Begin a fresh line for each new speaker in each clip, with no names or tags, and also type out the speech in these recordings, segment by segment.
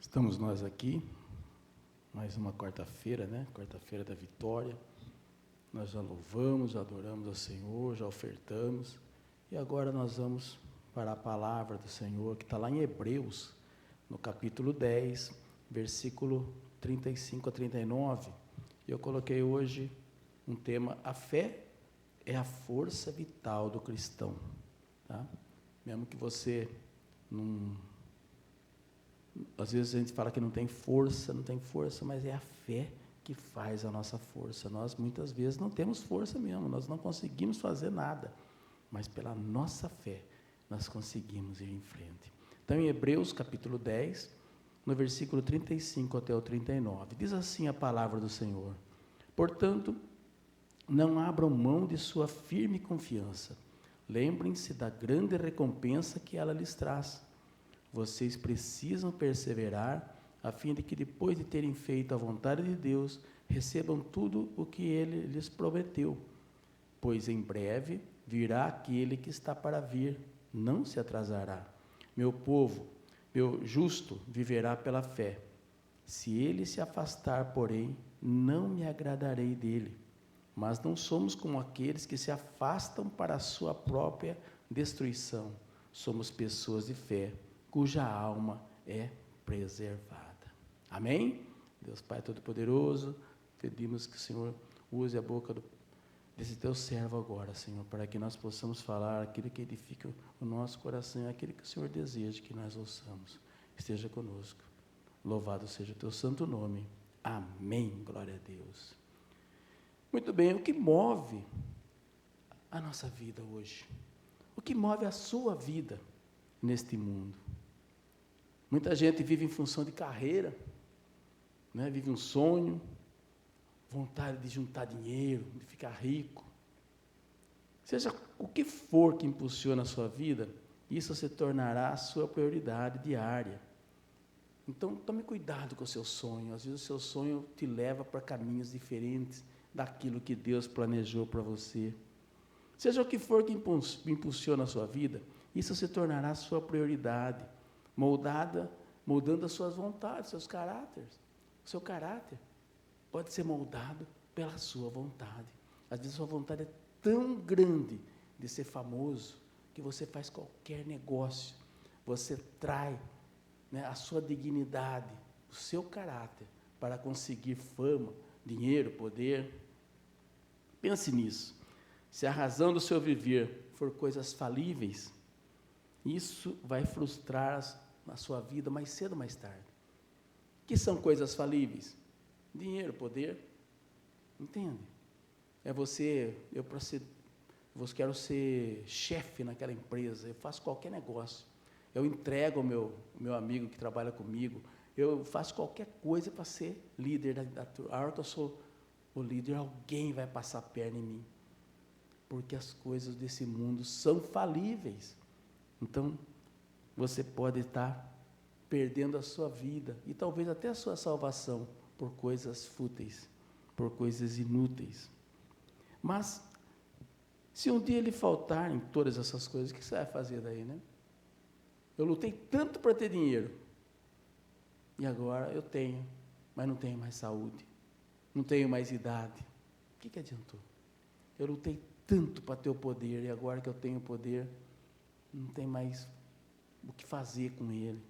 Estamos nós aqui, mais uma quarta-feira, né? Quarta-feira da vitória. Nós já louvamos, já adoramos ao Senhor, já ofertamos. E agora nós vamos para a palavra do Senhor, que está lá em Hebreus, no capítulo 10, versículo 35 a 39. Eu coloquei hoje um tema: a fé é a força vital do cristão. Tá? Mesmo que você não... Às vezes a gente fala que não tem força, mas é a fé que faz a nossa força. Nós, muitas vezes, não temos força mesmo, nós não conseguimos fazer nada, mas pela nossa fé, nós conseguimos ir em frente. Então, em Hebreus, capítulo 10, no versículo 35 até o 39, diz assim a palavra do Senhor: portanto, não abram mão de sua firme confiança, lembrem-se da grande recompensa que ela lhes traz. Vocês precisam perseverar, a fim de que, depois de terem feito a vontade de Deus, recebam tudo o que Ele lhes prometeu. Pois em breve virá aquele que está para vir, não se atrasará. Meu povo, meu justo, viverá pela fé. Se ele se afastar, porém, não me agradarei dele. Mas não somos como aqueles que se afastam para a sua própria destruição. Somos pessoas de fé, cuja alma é preservada. Amém? Deus Pai Todo-Poderoso, pedimos que o Senhor use a boca desse teu servo agora, Senhor, para que nós possamos falar aquilo que edifica o nosso coração, aquilo que o Senhor deseja que nós ouçamos. Esteja conosco. Louvado seja o teu santo nome. Amém. Glória a Deus. Muito bem, o que move a nossa vida hoje? O que move a sua vida neste mundo? Muita gente vive em função de carreira, né? Vive um sonho, vontade de juntar dinheiro, de ficar rico. Seja o que for que impulsiona a sua vida, isso se tornará a sua prioridade diária. Então, tome cuidado com o seu sonho. Às vezes o seu sonho te leva para caminhos diferentes daquilo que Deus planejou para você. Seja o que for que impulsiona a sua vida, isso se tornará a sua prioridade, moldando as suas vontades, seus caráteres. O seu caráter pode ser moldado pela sua vontade. Às vezes a sua vontade é tão grande de ser famoso, que você faz qualquer negócio, você trai, né, a sua dignidade, o seu caráter, para conseguir fama, dinheiro, poder. Pense nisso. Se a razão do seu viver for coisas falíveis, isso vai frustrar a sua vida mais cedo ou mais tarde. O que são coisas falíveis? Dinheiro, poder. Entende? É eu quero ser chefe naquela empresa, eu faço qualquer negócio. Eu entrego ao meu amigo que trabalha comigo, eu faço qualquer coisa para ser líder a hora que eu sou o líder, alguém vai passar a perna em mim. Porque as coisas desse mundo são falíveis. Então, você pode estar perdendo a sua vida e talvez até a sua salvação por coisas fúteis, por coisas inúteis. Mas, se um dia lhe faltarem todas essas coisas, o que você vai fazer daí, né? Eu lutei tanto para ter dinheiro, e agora eu tenho, mas não tenho mais saúde, não tenho mais idade. O que adiantou? Eu lutei tanto para ter o poder, e agora que eu tenho o poder, não tem mais o que fazer com ele.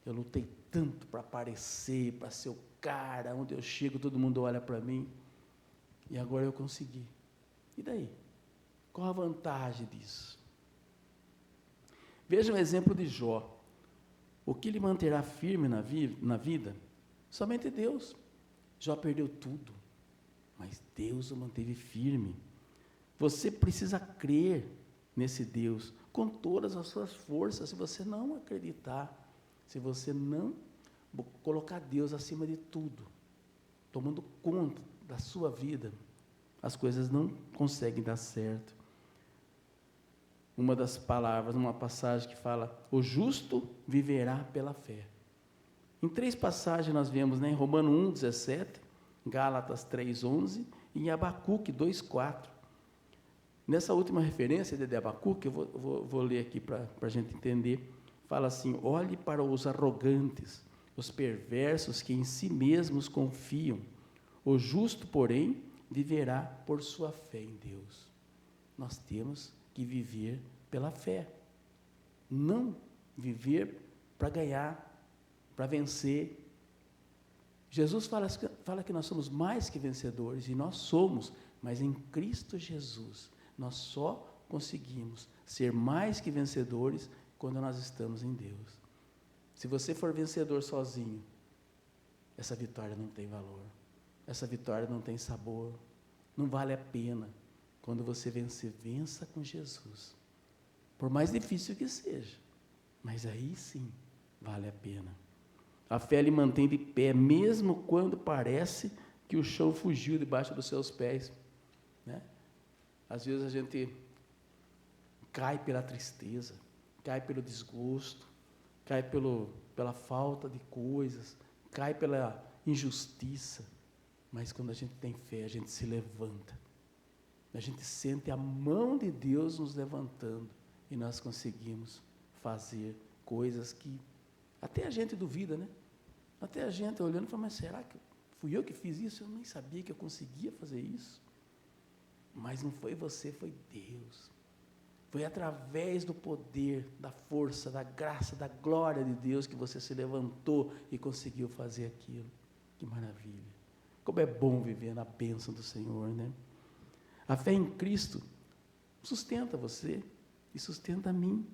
Eu lutei tanto para aparecer, para ser o cara, onde eu chego todo mundo olha para mim, e agora eu consegui. E daí? Qual a vantagem disso? Veja o exemplo de Jó. O que lhe manterá firme na vida? Somente Deus. Jó perdeu tudo, mas Deus o manteve firme. Você precisa crer nesse Deus com todas as suas forças. Se você não acreditar, se você não colocar Deus acima de tudo, tomando conta da sua vida, as coisas não conseguem dar certo. Uma das palavras, uma passagem que fala: o justo viverá pela fé. Em 3 passagens nós vemos, né, em Romanos 1:17, Gálatas 3:11 e em Abacuque 2:4. Nessa última referência de Abacuque, eu vou ler aqui para a gente entender, fala assim: olhe para os arrogantes, os perversos que em si mesmos confiam. O justo, porém, viverá por sua fé em Deus. Nós temos que viver pela fé, não viver para ganhar, para vencer. Jesus fala que nós somos mais que vencedores, e nós somos, mas em Cristo Jesus, nós só conseguimos ser mais que vencedores quando nós estamos em Deus. Se você for vencedor sozinho, essa vitória não tem valor, essa vitória não tem sabor, não vale a pena. Quando você vencer, vença com Jesus, por mais difícil que seja, mas aí sim, vale a pena. A fé lhe mantém de pé, mesmo quando parece que o chão fugiu debaixo dos seus pés, né? Às vezes a gente cai pela tristeza, cai pelo desgosto, cai pela falta de coisas, cai pela injustiça, mas quando a gente tem fé, a gente se levanta, a gente sente a mão de Deus nos levantando, e nós conseguimos fazer coisas que até a gente duvida, né? Até a gente olhando e fala, mas será que fui eu que fiz isso? Eu nem sabia que eu conseguia fazer isso. Mas não foi você, foi Deus. Foi através do poder, da força, da graça, da glória de Deus que você se levantou e conseguiu fazer aquilo. Que maravilha. Como é bom viver na bênção do Senhor, né? A fé em Cristo sustenta você e sustenta a mim.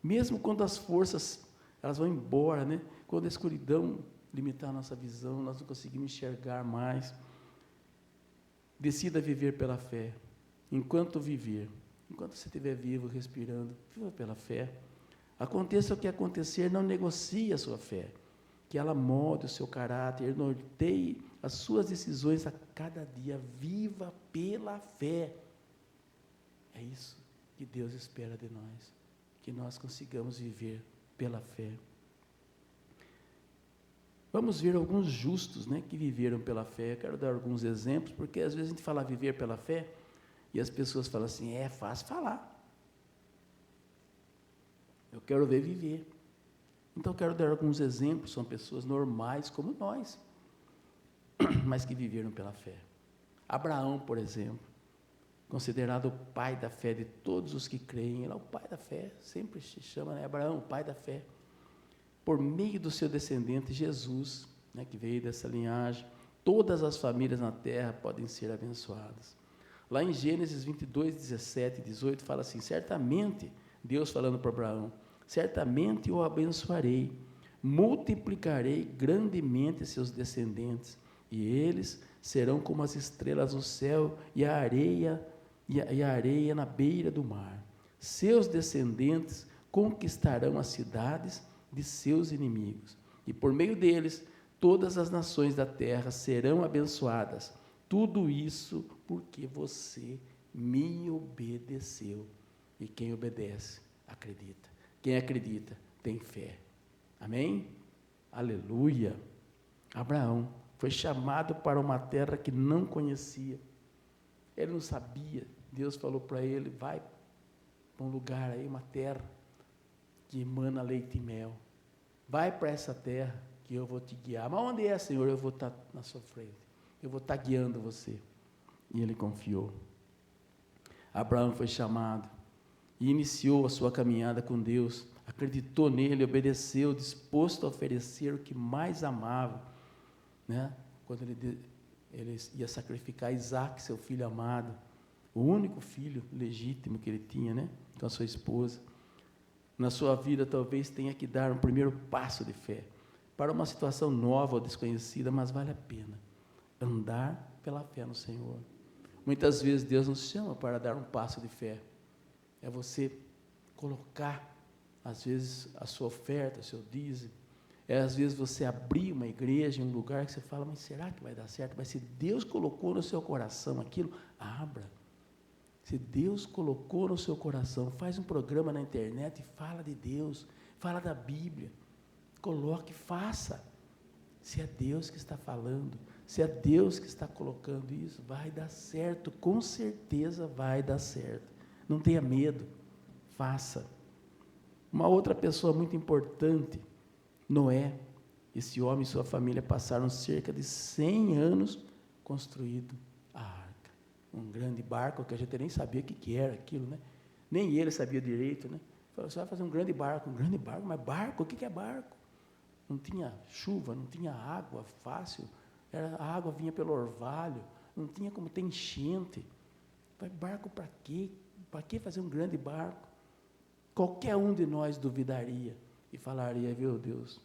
Mesmo quando as forças, elas vão embora, né? Quando a escuridão limitar a nossa visão, nós não conseguimos enxergar mais. Decida viver pela fé. Enquanto viver, enquanto você estiver vivo, respirando, viva pela fé. Aconteça o que acontecer, não negocie a sua fé, que ela molde o seu caráter, norteie as suas decisões a cada dia. Viva pela fé. É isso que Deus espera de nós, que nós consigamos viver pela fé. Vamos ver alguns justos, né, que viveram pela fé. Eu quero dar alguns exemplos, porque às vezes a gente fala viver pela fé, e as pessoas falam assim, é fácil falar. Eu quero ver viver. Então, eu quero dar alguns exemplos, são pessoas normais como nós, mas que viveram pela fé. Abraão, por exemplo, considerado o pai da fé de todos os que creem, ele é o pai da fé, sempre se chama, né, Abraão, o pai da fé. Por meio do seu descendente, Jesus, né, que veio dessa linhagem, todas as famílias na terra podem ser abençoadas. Lá em Gênesis 22, 17 e 18, fala assim, certamente, Deus falando para Abraão, certamente o abençoarei, multiplicarei grandemente seus descendentes, e eles serão como as estrelas no céu e a areia na beira do mar. Seus descendentes conquistarão as cidades de seus inimigos, e por meio deles, todas as nações da terra serão abençoadas. Tudo isso porque você me obedeceu. E quem obedece, acredita. Quem acredita, tem fé. Amém? Aleluia. Abraão foi chamado para uma terra que não conhecia. Ele não sabia. Deus falou para ele, vai para um lugar aí, uma terra que emana leite e mel. Vai para essa terra que eu vou te guiar. Mas onde é, Senhor? Eu vou estar na sua frente. Eu vou estar guiando você. E ele confiou. Abraão foi chamado e iniciou a sua caminhada com Deus. Acreditou nele, obedeceu, disposto a oferecer o que mais amava, né? Quando ele ia sacrificar Isaac, seu filho amado, o único filho legítimo que ele tinha, né? Com a sua esposa. Na sua vida, talvez tenha que dar um primeiro passo de fé para uma situação nova ou desconhecida, mas vale a pena andar pela fé no Senhor. Muitas vezes Deus nos chama para dar um passo de fé. É você colocar, às vezes, a sua oferta, o seu dízimo. É, às vezes, você abrir uma igreja, um lugar que você fala, mas será que vai dar certo? Mas se Deus colocou no seu coração aquilo, abra. Se Deus colocou no seu coração, faz um programa na internet e fala de Deus, fala da Bíblia. Coloque, faça. Se é Deus que está falando, se é Deus que está colocando isso, vai dar certo, com certeza vai dar certo. Não tenha medo, faça. Uma outra pessoa muito importante, Noé. esse homem e sua família passaram cerca de 100 anos construindo a arca. Um grande barco que a gente nem sabia o que era aquilo, né? Nem ele sabia direito, né? Falou, você vai fazer um grande barco, mas barco, o que é barco? Não tinha chuva, não tinha água fácil, a água vinha pelo orvalho, não tinha como ter enchente. Barco para quê? Para que fazer um grande barco? Qualquer um de nós duvidaria e falaria, viu, Deus,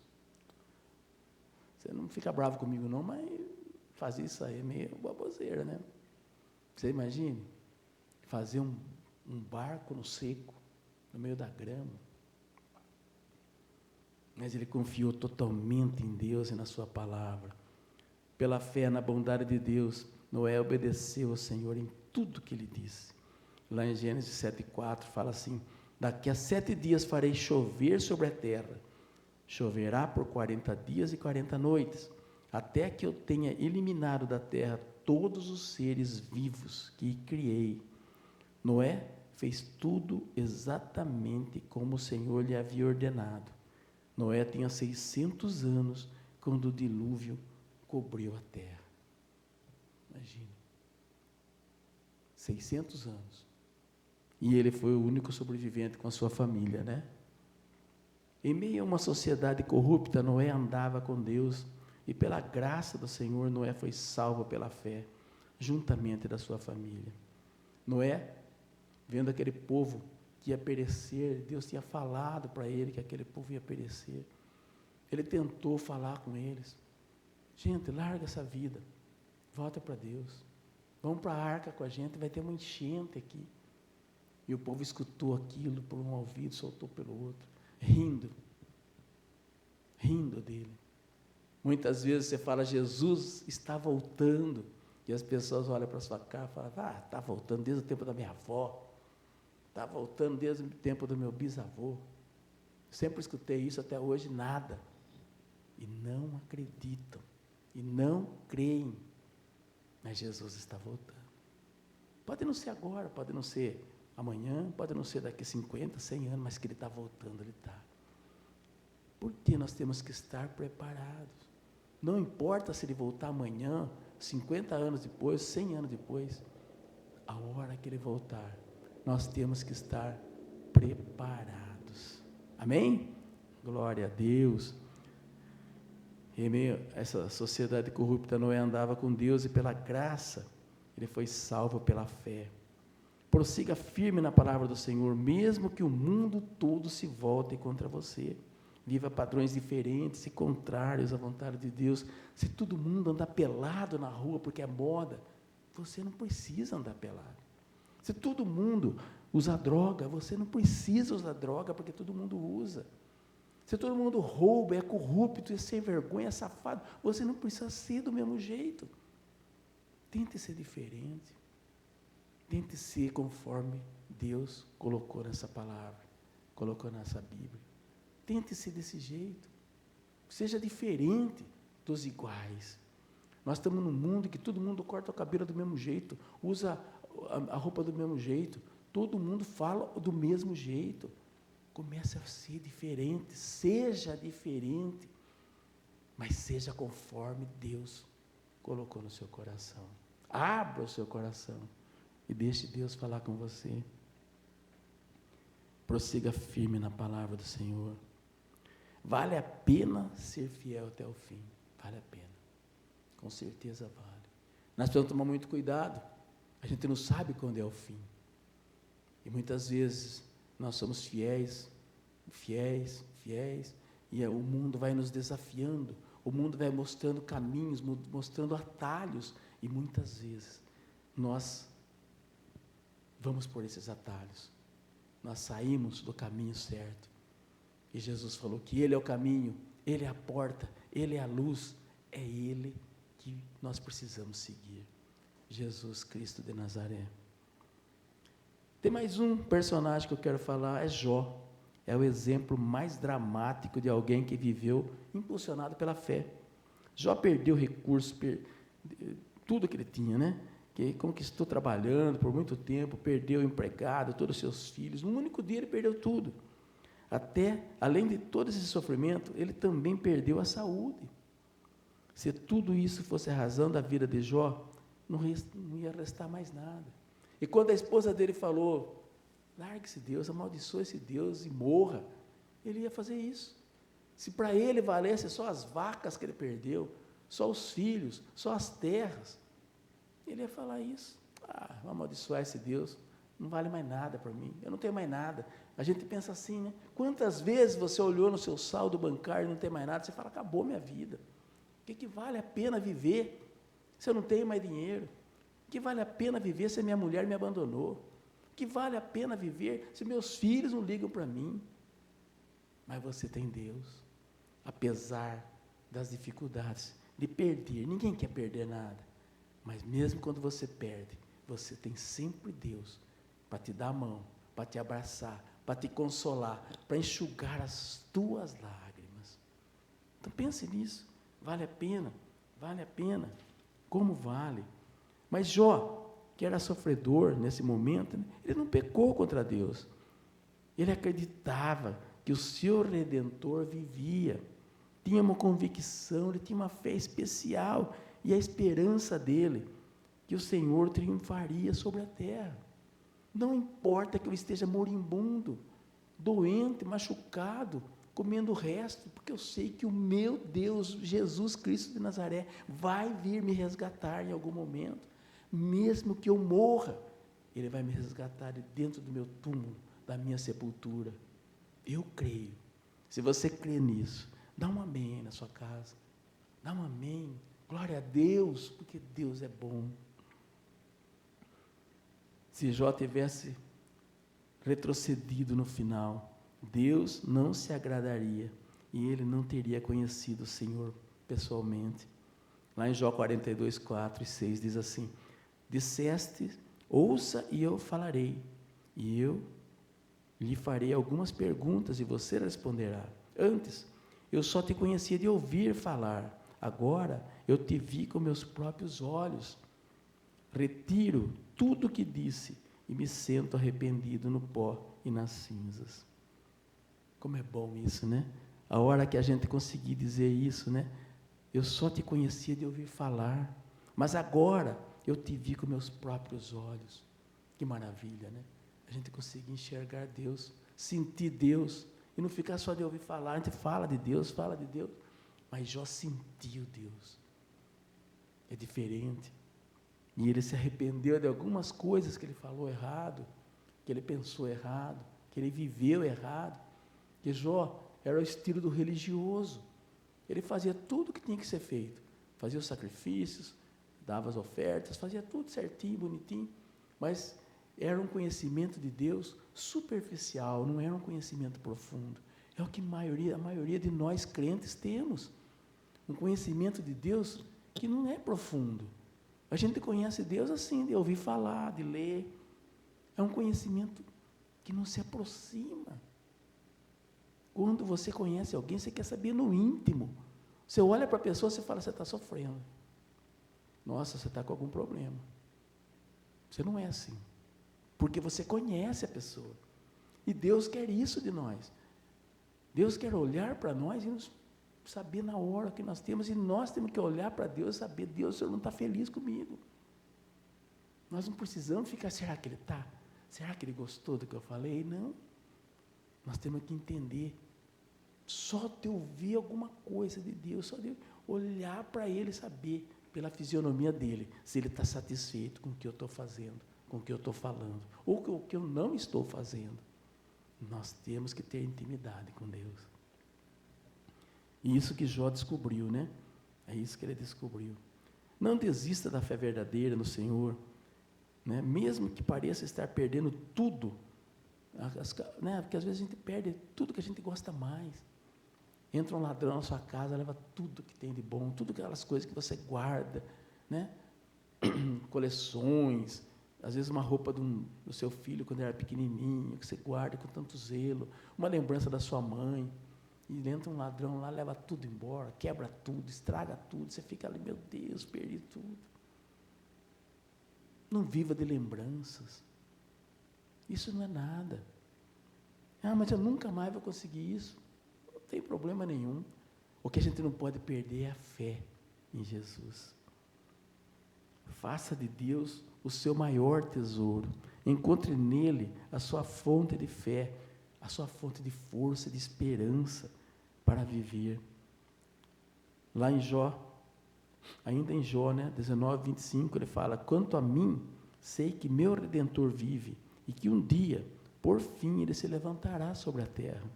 você não fica bravo comigo não, mas fazer isso aí é meio baboseira, né? Você imagine, fazer um barco no seco, no meio da grama. Mas ele confiou totalmente em Deus e na sua palavra. Pela fé na bondade de Deus, Noé obedeceu ao Senhor em tudo que ele disse. Lá em Gênesis 7,4 fala assim, daqui a 7 dias farei chover sobre a terra, choverá por 40 dias e 40 noites, até que eu tenha eliminado da terra todos os seres vivos que criei. Noé fez tudo exatamente como o Senhor lhe havia ordenado. Noé tinha 600 anos quando o dilúvio cobriu a terra. Imagine. 600 anos. E ele foi o único sobrevivente com a sua família, né? Em meio a uma sociedade corrupta, Noé andava com Deus e pela graça do Senhor, Noé foi salvo pela fé, juntamente da sua família. Noé, vendo aquele povo que ia perecer, Deus tinha falado para ele que aquele povo ia perecer. Ele tentou falar com eles. Gente, larga essa vida, volta para Deus. Vamos para a arca com a gente, vai ter uma enchente aqui. E o povo escutou aquilo por um ouvido, soltou pelo outro, rindo dele. Muitas vezes você fala, Jesus está voltando, e as pessoas olham para a sua cara e falam, está voltando desde o tempo da minha avó, está voltando desde o tempo do meu bisavô. Sempre escutei isso, até hoje nada. E não acreditam, e não creem, mas Jesus está voltando. Pode não ser agora, pode não ser amanhã, pode não ser daqui 50, 100 anos, mas que Ele está voltando, Ele está. Por que nós temos que estar preparados? Não importa se Ele voltar amanhã, 50 anos depois, 100 anos depois, a hora que Ele voltar, nós temos que estar preparados. Amém? Glória a Deus. Em meio a essa sociedade corrupta, Noé andava com Deus e pela graça, ele foi salvo pela fé. Prossiga firme na palavra do Senhor, mesmo que o mundo todo se volte contra você. Viva padrões diferentes e contrários à vontade de Deus. Se todo mundo andar pelado na rua porque é moda, você não precisa andar pelado. Se todo mundo usa droga, você não precisa usar droga porque todo mundo usa. Se todo mundo rouba, é corrupto, é sem vergonha, é safado, você não precisa ser do mesmo jeito. Tente ser diferente. Tente ser conforme Deus colocou nessa palavra, colocou nessa Bíblia. Tente ser desse jeito. Seja diferente dos iguais. Nós estamos num mundo que todo mundo corta o cabelo do mesmo jeito, usa a roupa do mesmo jeito, todo mundo fala do mesmo jeito. Comece a ser diferente, seja diferente, mas seja conforme Deus colocou no seu coração. Abra o seu coração e deixe Deus falar com você. Prossiga firme na palavra do Senhor. Vale a pena ser fiel até o fim. Vale a pena. Com certeza vale. Nós precisamos tomar muito cuidado. A gente não sabe quando é o fim. E muitas vezes nós somos fiéis, e o mundo vai nos desafiando, o mundo vai mostrando caminhos, mostrando atalhos, e muitas vezes nós vamos por esses atalhos, nós saímos do caminho certo, e Jesus falou que Ele é o caminho, Ele é a porta, Ele é a luz, é Ele que nós precisamos seguir, Jesus Cristo de Nazaré. Tem mais um personagem que eu quero falar, é Jó. É o exemplo mais dramático de alguém que viveu impulsionado pela fé. Jó perdeu recursos, tudo que ele tinha, né? Que conquistou trabalhando por muito tempo, perdeu o empregado, todos os seus filhos. No único dia ele perdeu tudo. Até, além de todo esse sofrimento, ele também perdeu a saúde. Se tudo isso fosse a razão da vida de Jó, não ia restar mais nada. E quando a esposa dele falou, largue esse Deus, amaldiçoe esse Deus e morra, ele ia fazer isso. Se para ele valesse só as vacas que ele perdeu, só os filhos, só as terras, ele ia falar isso. Vou amaldiçoar esse Deus, não vale mais nada para mim, eu não tenho mais nada. A gente pensa assim, né? Quantas vezes você olhou no seu saldo bancário e não tem mais nada, você fala, acabou minha vida. O que vale a pena viver se eu não tenho mais dinheiro? O que vale a pena viver se a minha mulher me abandonou? O que vale a pena viver se meus filhos não ligam para mim? Mas você tem Deus, apesar das dificuldades de perder. Ninguém quer perder nada, mas mesmo quando você perde, você tem sempre Deus para te dar a mão, para te abraçar, para te consolar, para enxugar as tuas lágrimas. Então pense nisso. Vale a pena, vale a pena, como vale. Mas Jó, que era sofredor nesse momento, ele não pecou contra Deus. Ele acreditava que o seu Redentor vivia, tinha uma convicção, ele tinha uma fé especial, e a esperança dele, que o Senhor triunfaria sobre a terra. Não importa que eu esteja moribundo, doente, machucado, comendo o resto, porque eu sei que o meu Deus, Jesus Cristo de Nazaré, vai vir me resgatar em algum momento, mesmo que eu morra, Ele vai me resgatar de dentro do meu túmulo, da minha sepultura. Eu creio. Se você crê nisso, dá um amém na sua casa, dá um amém, glória a Deus, porque Deus é bom. Se Jó tivesse retrocedido no final, Deus não se agradaria e ele não teria conhecido o Senhor pessoalmente. Lá em Jó 42, 4 e 6 diz assim: disseste, ouça e eu falarei, e eu lhe farei algumas perguntas e você responderá. Antes, eu só te conhecia de ouvir falar, agora eu te vi com meus próprios olhos. Retiro tudo o que disse e me sento arrependido no pó e nas cinzas. Como é bom isso, né? A hora que a gente conseguir dizer isso, né? Eu só te conhecia de ouvir falar, mas agora eu te vi com meus próprios olhos. Que maravilha, né? A gente conseguir enxergar Deus, sentir Deus, e não ficar só de ouvir falar. A gente fala de Deus, mas Jó sentiu Deus. É diferente. E ele se arrependeu de algumas coisas que ele falou errado, que ele pensou errado, que ele viveu errado. Que Jó era o estilo do religioso. Ele fazia tudo o que tinha que ser feito. Fazia os sacrifícios, dava as ofertas, fazia tudo certinho, bonitinho. Mas era um conhecimento de Deus superficial, não era um conhecimento profundo. É o que a maioria de nós crentes temos. Um conhecimento de Deus que não é profundo. A gente conhece Deus assim, de ouvir falar, de ler. É um conhecimento que não se aproxima. Quando você conhece alguém, você quer saber no íntimo. Você olha para a pessoa e fala, você está sofrendo. Nossa, você está com algum problema. Você não é assim. Porque você conhece a pessoa. E Deus quer isso de nós. Deus quer olhar para nós e nos saber na hora que nós temos, e nós temos que olhar para Deus e saber, Deus, o Senhor não está feliz comigo. Nós não precisamos ficar, será que Ele está? Será que Ele gostou do que eu falei? Não. Nós temos que entender, só de ouvir alguma coisa de Deus, só de olhar para Ele e saber, pela fisionomia dEle, se Ele está satisfeito com o que eu estou fazendo, com o que eu estou falando, ou com o que eu não estou fazendo. Nós temos que ter intimidade com Deus. E isso que Jó descobriu, né? É isso que ele descobriu. Não desista da fé verdadeira no Senhor, né? Mesmo que pareça estar perdendo tudo, né? Porque às vezes a gente perde tudo que a gente gosta mais. Entra um ladrão na sua casa, leva tudo que tem de bom, tudo aquelas coisas que você guarda, né? Coleções, às vezes uma roupa do seu filho quando ele era pequenininho, que você guarda com tanto zelo, uma lembrança da sua mãe. E entra um ladrão lá, leva tudo embora, quebra tudo, estraga tudo, você fica ali, meu Deus, perdi tudo. Não viva de lembranças. Isso não é nada. Mas eu nunca mais vou conseguir isso. Não tem problema nenhum. O que a gente não pode perder é a fé em Jesus. Faça de Deus o seu maior tesouro. Encontre nele a sua fonte de fé, a sua fonte de força, de esperança para viver. Lá em Jó, ainda em Jó, 19, 25, ele fala: quanto a mim, sei que meu Redentor vive e que um dia, por fim, ele se levantará sobre a terra.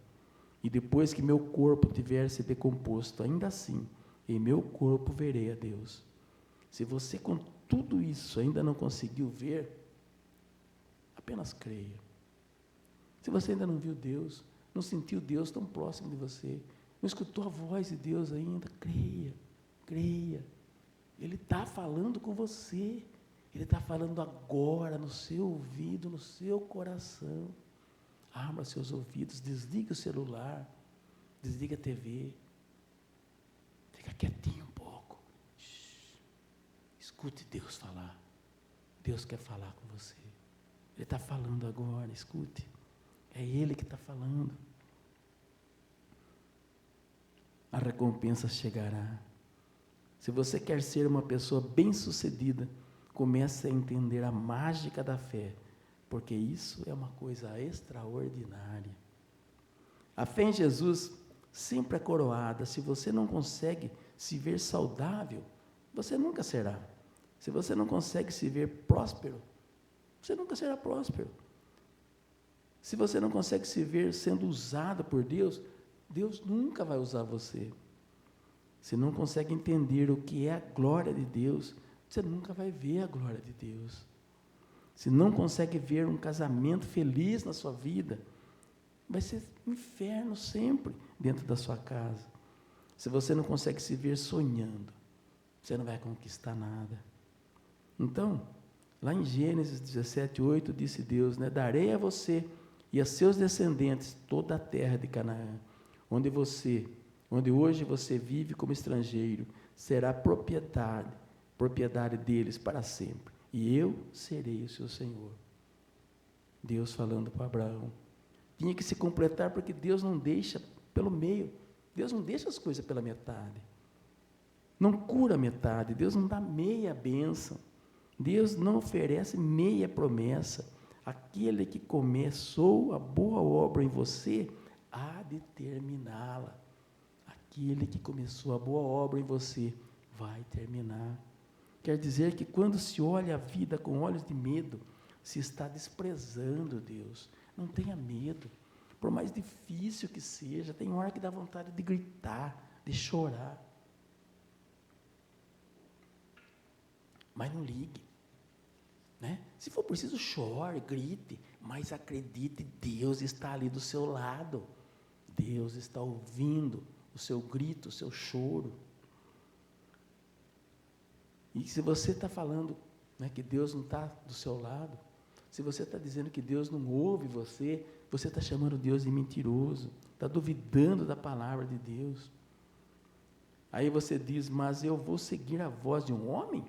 E depois que meu corpo tiver se decomposto, ainda assim, em meu corpo verei a Deus. Se você com tudo isso ainda não conseguiu ver, apenas creia. Se você ainda não viu Deus, não sentiu Deus tão próximo de você, não escutou a voz de Deus ainda, creia, creia. Ele está falando com você, Ele está falando agora no seu ouvido, no seu coração. Abra seus ouvidos, desliga o celular, desliga a TV, fica quietinho um pouco. Escute Deus falar. Deus quer falar com você. Ele está falando agora, escute. É Ele que está falando. A recompensa chegará. Se você quer ser uma pessoa bem-sucedida, comece a entender a mágica da fé, porque isso é uma coisa extraordinária. A fé em Jesus sempre é coroada. Se você não consegue se ver saudável, você nunca será. Se você não consegue se ver próspero, você nunca será próspero. Se você não consegue se ver sendo usado por Deus, Deus nunca vai usar você. Se não consegue entender o que é a glória de Deus, você nunca vai ver a glória de Deus. Se não consegue ver um casamento feliz na sua vida, vai ser um inferno sempre dentro da sua casa. Se você não consegue se ver sonhando, você não vai conquistar nada. Então, lá em Gênesis 17:8, disse Deus, darei a você e a seus descendentes toda a terra de Canaã, onde hoje você vive como estrangeiro, será propriedade deles para sempre, e eu serei o seu Senhor. Deus falando para Abraão. Tinha que se completar, porque Deus não deixa pelo meio, Deus não deixa as coisas pela metade, não cura metade, Deus não dá meia bênção, Deus não oferece meia promessa. Aquele que começou a boa obra em você, há de terminá-la. Aquele que começou a boa obra em você, vai terminar. Quer dizer que quando se olha a vida com olhos de medo, se está desprezando Deus. Não tenha medo, por mais difícil que seja, tem hora que dá vontade de gritar, de chorar. Mas não ligue. Se for preciso, chore, grite, mas acredite, Deus está ali do seu lado. Deus está ouvindo o seu grito, o seu choro. E se você está falando que Deus não está do seu lado, se você está dizendo que Deus não ouve você, você está chamando Deus de mentiroso, está duvidando da palavra de Deus. Aí você diz, mas eu vou seguir a voz de um homem?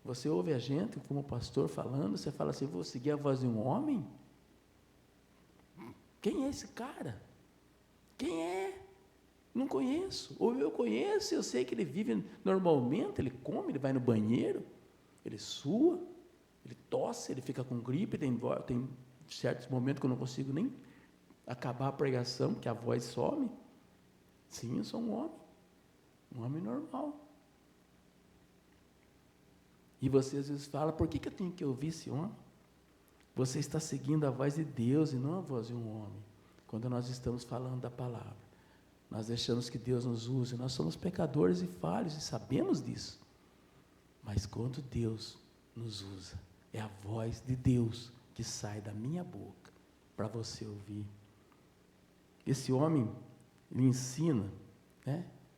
Você ouve a gente, como pastor, falando, você fala assim, vou seguir a voz de um homem? Quem é esse cara? Quem é? Não conheço. Ou eu conheço, eu sei que ele vive normalmente, ele come, ele vai no banheiro, ele sua, ele tosse, ele fica com gripe, tem certos momentos que eu não consigo nem acabar a pregação, porque a voz some. Sim, eu sou um homem normal. E você às vezes fala, por que eu tenho que ouvir esse homem? Você está seguindo a voz de Deus e não a voz de um homem. Quando nós estamos falando da palavra, nós deixamos que Deus nos use, nós somos pecadores e falhos e sabemos disso. Mas quando Deus nos usa, é a voz de Deus que sai da minha boca para você ouvir. Esse homem, ele ensina,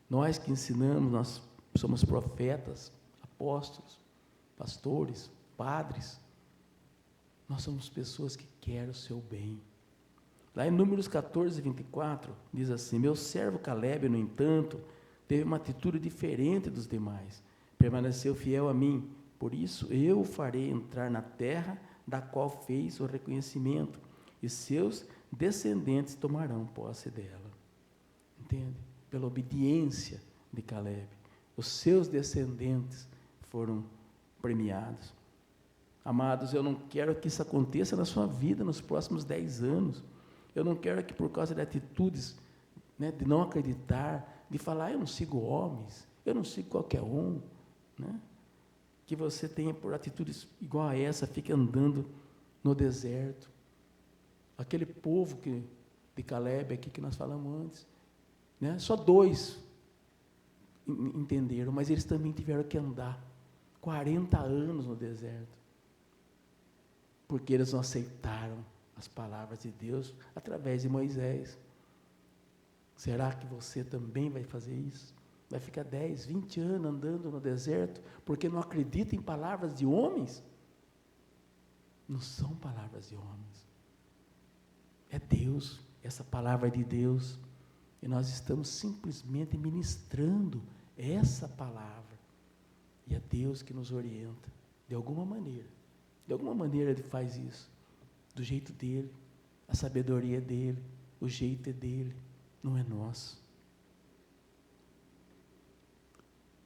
nós que ensinamos, nós somos profetas, apóstolos, pastores, padres, nós somos pessoas que querem o seu bem. Lá em Números 14, 24, diz assim, meu servo Caleb, no entanto, teve uma atitude diferente dos demais, permaneceu fiel a mim, por isso eu o farei entrar na terra da qual fez o reconhecimento, e seus descendentes tomarão posse dela. Entende? Pela obediência de Caleb. Os seus descendentes foram premiados. Amados, eu não quero que isso aconteça na sua vida nos próximos 10 anos. Eu não quero que por causa de atitudes, né, de não acreditar, de falar, eu não sigo homens, eu não sigo qualquer um, né, que você tenha por atitudes igual a essa, fique andando no deserto. Aquele povo de Caleb aqui que nós falamos antes, né, só 2 entenderam, mas eles também tiveram que andar 40 anos no deserto, porque eles não aceitaram as palavras de Deus através de Moisés. Será que você também vai fazer isso? Vai ficar 10, 20 anos andando no deserto, porque não acredita em palavras de homens? Não são palavras de homens. É Deus, essa palavra é de Deus. E nós estamos simplesmente ministrando essa palavra. E é Deus que nos orienta, de alguma maneira. De alguma maneira Ele faz isso. Do jeito dEle, a sabedoria é dEle, o jeito é dEle, não é nosso.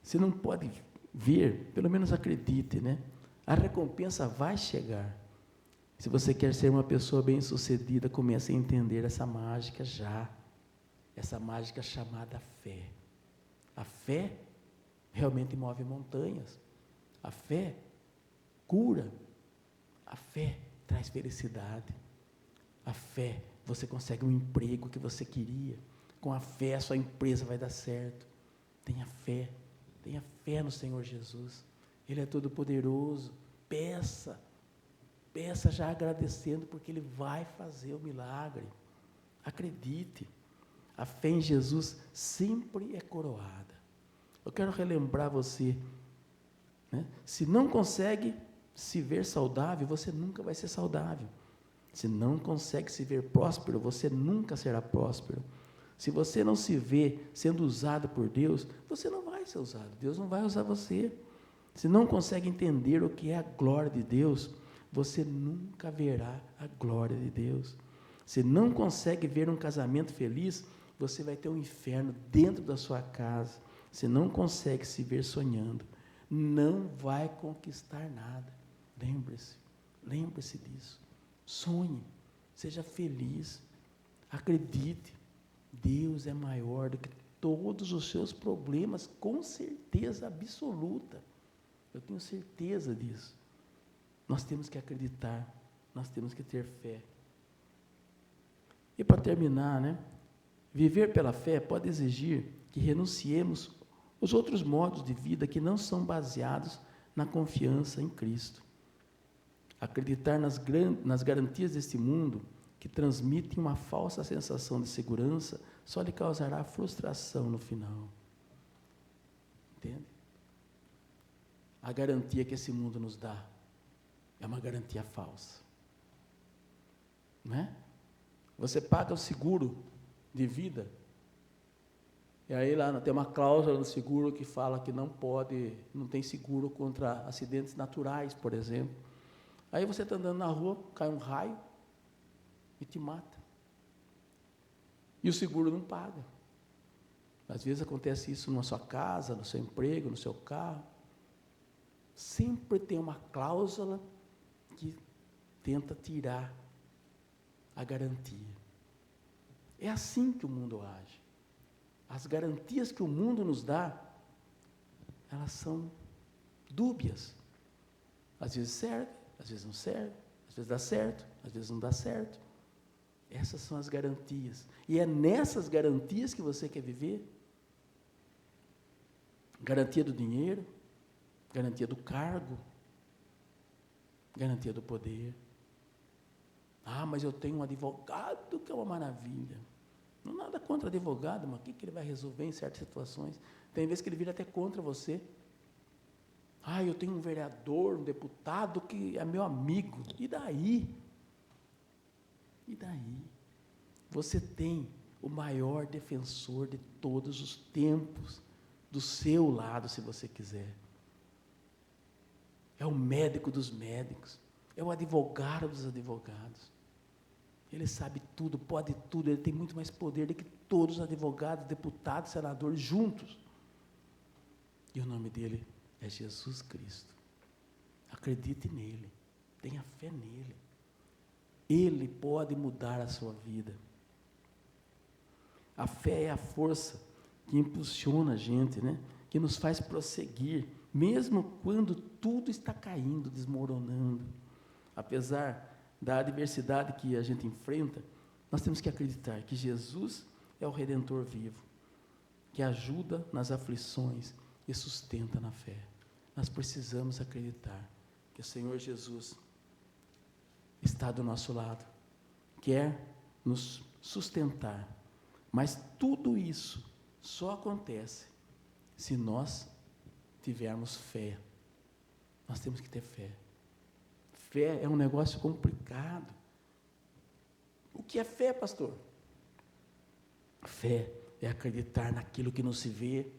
Se não pode ver, pelo menos acredite, né? A recompensa vai chegar. Se você quer ser uma pessoa bem-sucedida, comece a entender essa mágica já. Essa mágica chamada fé. A fé realmente move montanhas. A fé cura. A fé traz felicidade. A fé, você consegue um emprego que você queria. Com a fé, a sua empresa vai dar certo. Tenha fé no Senhor Jesus. Ele é todo poderoso. Peça já agradecendo, porque Ele vai fazer o milagre. Acredite. A fé em Jesus sempre é coroada. Eu quero relembrar você, né? Se não consegue se ver saudável, você nunca vai ser saudável. Se não consegue se ver próspero, você nunca será próspero. Se você não se vê sendo usado por Deus, você não vai ser usado. Deus não vai usar você. Se não consegue entender o que é a glória de Deus, você nunca verá a glória de Deus. Se não consegue ver um casamento feliz, você vai ter um inferno dentro da sua casa. Se não consegue se ver sonhando, não vai conquistar nada. Lembre-se disso. Sonhe, seja feliz, acredite. Deus é maior do que todos os seus problemas, com certeza absoluta. Eu tenho certeza disso. Nós temos que acreditar, nós temos que ter fé. E para terminar, né? Viver pela fé pode exigir que renunciemos os outros modos de vida que não são baseados na confiança em Cristo. Acreditar nas garantias deste mundo, que transmitem uma falsa sensação de segurança, só lhe causará frustração no final. Entende? A garantia que esse mundo nos dá é uma garantia falsa. Não é? Você paga o seguro de vida, e aí lá tem uma cláusula no seguro que fala que não tem seguro contra acidentes naturais, por exemplo. Aí você está andando na rua, cai um raio e te mata. E o seguro não paga. Às vezes acontece isso na sua casa, no seu emprego, no seu carro. Sempre tem uma cláusula que tenta tirar a garantia. É assim que o mundo age. As garantias que o mundo nos dá, elas são dúbias. Às vezes serve, às vezes não serve, às vezes dá certo, às vezes não dá certo. Essas são as garantias. E é nessas garantias que você quer viver? Garantia do dinheiro, garantia do cargo, garantia do poder. Ah, mas eu tenho um advogado que é uma maravilha. Não nada contra advogado, mas o que ele vai resolver em certas situações? Tem vezes que ele vira até contra você. Ah, eu tenho um vereador, um deputado que é meu amigo. E daí? E daí? Você tem o maior defensor de todos os tempos do seu lado, se você quiser. É o médico dos médicos. É o advogado dos advogados. Ele sabe tudo, pode tudo, Ele tem muito mais poder do que todos os advogados, deputados, senadores juntos. E o nome dele é Jesus Cristo. Acredite nele, tenha fé nele. Ele pode mudar a sua vida. A fé é a força que impulsiona a gente, né? Que nos faz prosseguir, mesmo quando tudo está caindo, desmoronando. Apesar da adversidade que a gente enfrenta, nós temos que acreditar que Jesus é o Redentor vivo, que ajuda nas aflições e sustenta na fé. Nós precisamos acreditar que o Senhor Jesus está do nosso lado, quer nos sustentar, mas tudo isso só acontece se nós tivermos fé. Nós temos que ter fé. Fé é um negócio complicado. O que é fé, pastor? Fé é acreditar naquilo que não se vê.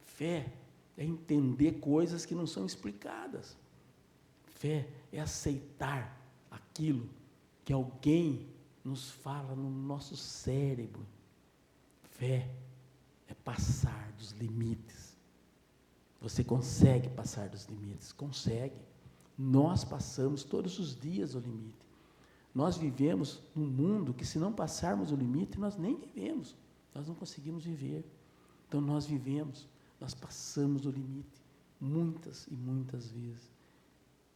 Fé é entender coisas que não são explicadas. Fé é aceitar aquilo que alguém nos fala no nosso cérebro. Fé é passar dos limites. Você consegue passar dos limites? Consegue. Nós passamos todos os dias o limite. Nós vivemos num mundo que, se não passarmos o limite, nós nem vivemos. Nós não conseguimos viver. Então, nós vivemos, nós passamos o limite muitas e muitas vezes.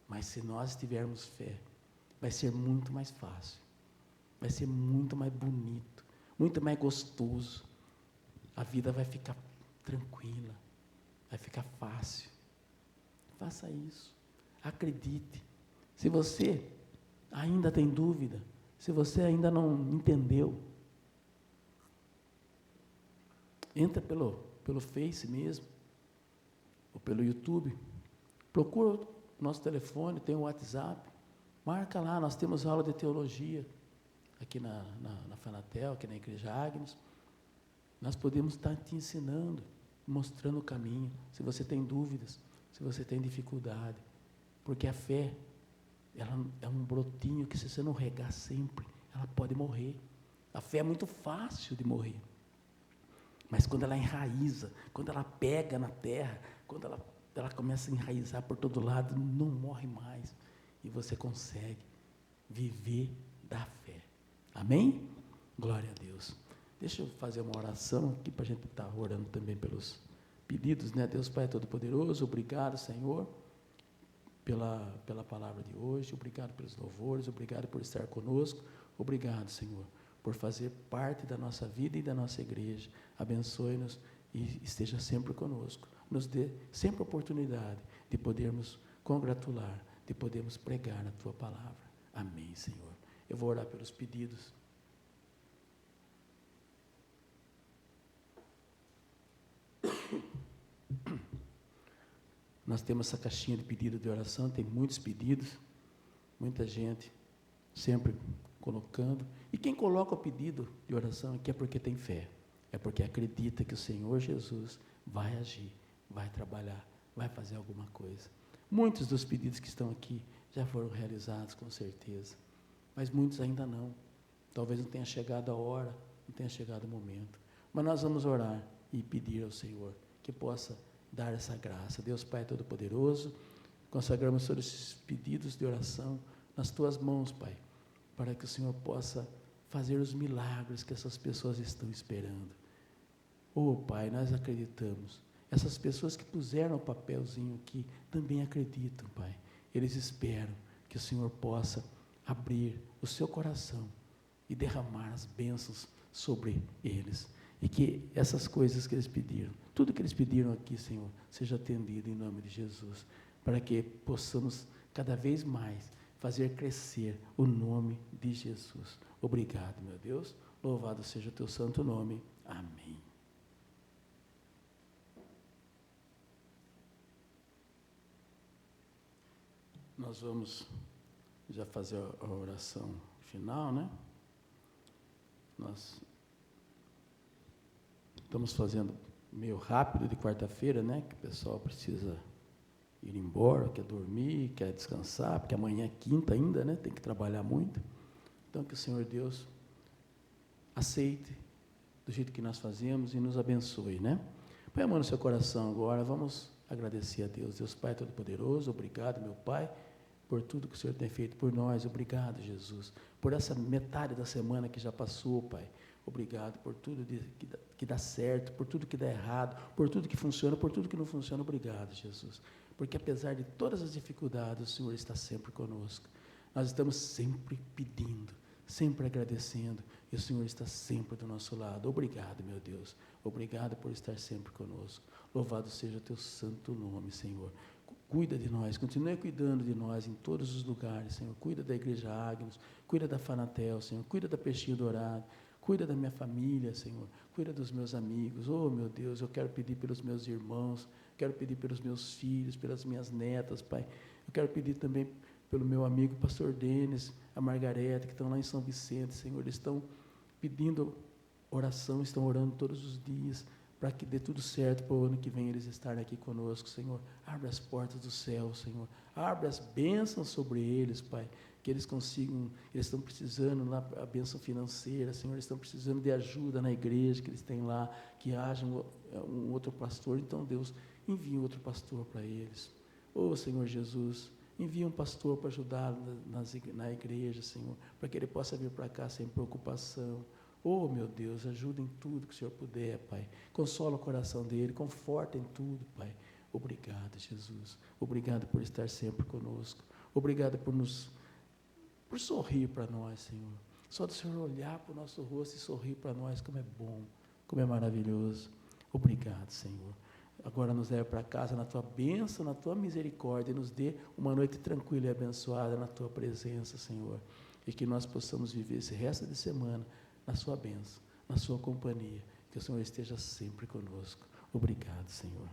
Mas se nós tivermos fé, vai ser muito mais fácil. Vai ser muito mais bonito, muito mais gostoso. A vida vai ficar tranquila, vai ficar fácil. Faça isso. Acredite. Se você ainda tem dúvida, se você ainda não entendeu, entra pelo Face mesmo, ou pelo YouTube, procura o nosso telefone, tem o WhatsApp, marca lá, nós temos aula de teologia, aqui na Fanatel, aqui na Igreja Agnes. Nós podemos estar te ensinando, mostrando o caminho, se você tem dúvidas, se você tem dificuldade, porque a fé, ela é um brotinho que, se você não regar sempre, ela pode morrer. A fé é muito fácil de morrer, mas quando ela enraiza, quando ela pega na terra, quando ela começa a enraizar por todo lado, não morre mais, e você consegue viver da fé. Amém? Glória a Deus. Deixa eu fazer uma oração aqui, para a gente estar orando também pelos pedidos, né? Deus Pai Todo-Poderoso, obrigado, Senhor, pela palavra de hoje, obrigado pelos louvores, obrigado por estar conosco, obrigado, Senhor, por fazer parte da nossa vida e da nossa igreja. Abençoe-nos e esteja sempre conosco. Nos dê sempre a oportunidade de podermos congratular, de podermos pregar a Tua palavra. Amém, Senhor. Eu vou orar pelos pedidos. Nós temos essa caixinha de pedido de oração, tem muitos pedidos, muita gente sempre colocando. E quem coloca o pedido de oração aqui é porque tem fé, é porque acredita que o Senhor Jesus vai agir, vai trabalhar, vai fazer alguma coisa. Muitos dos pedidos que estão aqui já foram realizados, com certeza, mas muitos ainda não. Talvez não tenha chegado a hora, não tenha chegado o momento. Mas nós vamos orar e pedir ao Senhor que possa dar essa graça. Deus Pai Todo-Poderoso, consagramos todos esses pedidos de oração nas Tuas mãos, Pai, para que o Senhor possa fazer os milagres que essas pessoas estão esperando. Oh, Pai, nós acreditamos. Essas pessoas que puseram o papelzinho aqui também acreditam, Pai. Eles esperam que o Senhor possa abrir o seu coração e derramar as bênçãos sobre eles. E que essas coisas que eles pediram, tudo que eles pediram aqui, Senhor, seja atendido em nome de Jesus, para que possamos cada vez mais fazer crescer o nome de Jesus. Obrigado, meu Deus, louvado seja o Teu santo nome. Amém. Nós vamos já fazer a oração final, né? Nós estamos fazendo meio rápido de quarta-feira, né? Que o pessoal precisa ir embora, quer dormir, quer descansar, porque amanhã é quinta ainda, né? Tem que trabalhar muito. Então, que o Senhor Deus aceite do jeito que nós fazemos e nos abençoe, né? Põe a mão no seu coração agora, vamos agradecer a Deus. Deus Pai Todo-Poderoso, obrigado, meu Pai, por tudo que o Senhor tem feito por nós. Obrigado, Jesus, por essa metade da semana que já passou, Pai. Obrigado por tudo que dá certo, por tudo que dá errado, por tudo que funciona, por tudo que não funciona. Obrigado, Jesus, porque apesar de todas as dificuldades, o Senhor está sempre conosco. Nós estamos sempre pedindo, sempre agradecendo, e o Senhor está sempre do nosso lado. Obrigado, meu Deus, obrigado por estar sempre conosco. Louvado seja o teu santo nome, Senhor. Cuida de nós, continue cuidando de nós em todos os lugares, Senhor. Cuida da Igreja Agnus, cuida da Fanatel, Senhor. Cuida da Peixinho Dourado, cuida da minha família, Senhor. Cuida dos meus amigos. Oh, meu Deus, eu quero pedir pelos meus irmãos, quero pedir pelos meus filhos, pelas minhas netas, Pai. Eu quero pedir também pelo meu amigo pastor Denis, a Margareta, que estão lá em São Vicente, Senhor. Eles estão pedindo oração, estão orando todos os dias, para que dê tudo certo para o ano que vem eles estarem aqui conosco, Senhor. Abre as portas do céu, Senhor. Abre as bênçãos sobre eles, Pai, que eles consigam, eles estão precisando lá, a bênção financeira, Senhor, eles estão precisando de ajuda na igreja que eles têm lá, que haja um outro pastor. Então, Deus, envia um outro pastor para eles. Oh, Senhor Jesus, envia um pastor para ajudar na igreja, Senhor, para que ele possa vir para cá sem preocupação. Oh, meu Deus, ajuda em tudo que o Senhor puder, Pai. Consola o coração dele, conforta em tudo, Pai. Obrigado, Jesus. Obrigado por estar sempre conosco. Obrigado por sorrir para nós, Senhor. Só do Senhor olhar para o nosso rosto e sorrir para nós, como é bom, como é maravilhoso. Obrigado, Senhor. Agora nos leve para casa na Tua bênção, na Tua misericórdia, e nos dê uma noite tranquila e abençoada na Tua presença, Senhor. E que nós possamos viver esse resto de semana na sua bênção, na sua companhia, que o Senhor esteja sempre conosco. Obrigado, Senhor.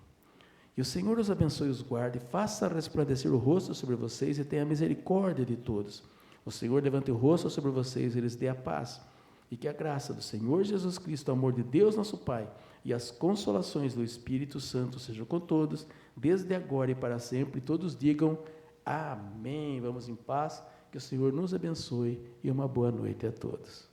E o Senhor os abençoe e os guarde, faça resplandecer o rosto sobre vocês e tenha misericórdia de todos. O Senhor levante o rosto sobre vocês e lhes dê a paz. E que a graça do Senhor Jesus Cristo, o amor de Deus nosso Pai e as consolações do Espírito Santo sejam com todos, desde agora e para sempre. Todos digam amém. Vamos em paz, que o Senhor nos abençoe e uma boa noite a todos.